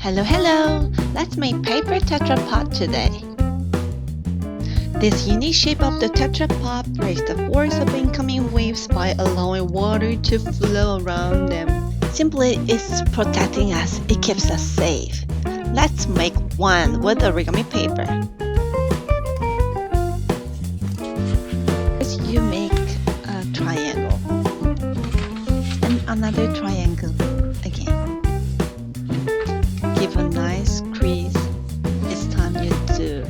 Hello! Let's make paper tetrapod today. This unique shape of the tetrapod breaks the force of incoming waves by allowing water to flow around them. Simply, it's protecting us. It keeps us safe. Let's make one with origami paper. First, you make a triangle and another triangle again. Give a nice crease each time you do.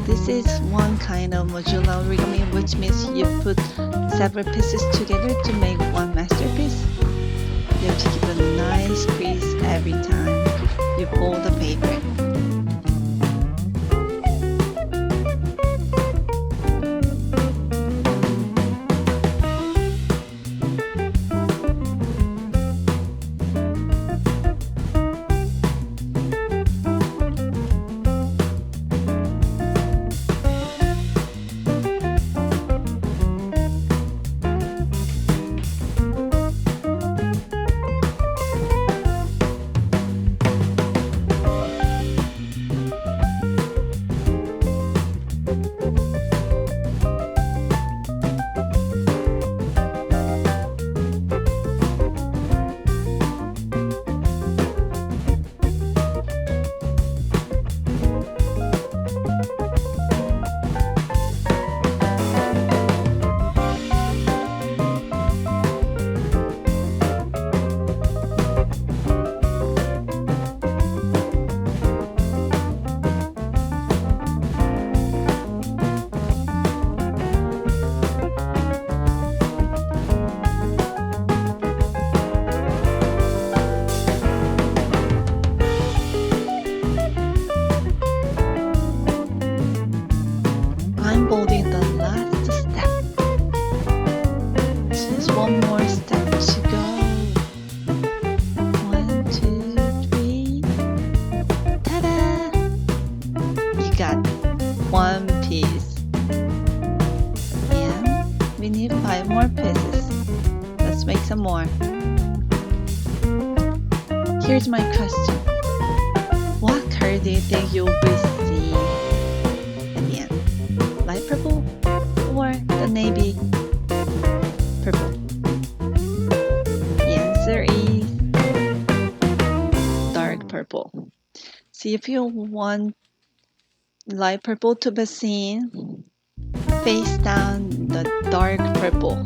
This is one kind of modular origami, which means you put several pieces together to make one masterpiece. You have to give a nice crease every time you fold the paper. I'm folding the last step. Just one more step to go. 1, 2, 3. Ta-da! You got one piece. And we need 5 more pieces. Let's make some more. Here's my question. What color do you think you will see at the end? Light purple or the navy purple? The answer is dark purple. See, if you want light purple to be seen, face down the dark purple.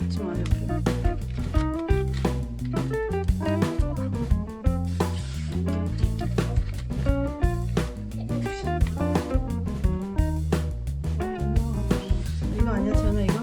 있지만 옆에. 이거 아니야, 지연아, 이거?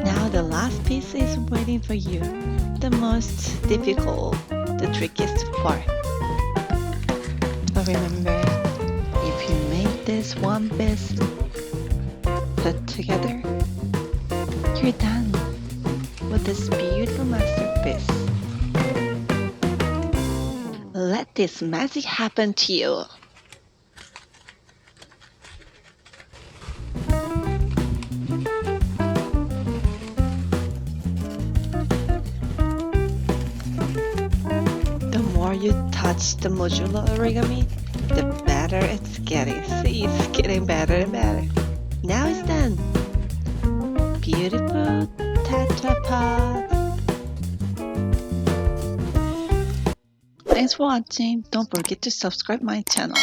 Now the last piece is waiting for you. The most difficult, the trickiest part. But remember, if you make this one piece put together, you're done with this beautiful masterpiece. Let this magic happen to you. The more you touch the modular origami, the better it's getting. See, it's getting better and better. Now it's done. Beautiful tetrapod. Thanks for watching. Don't forget to subscribe my channel.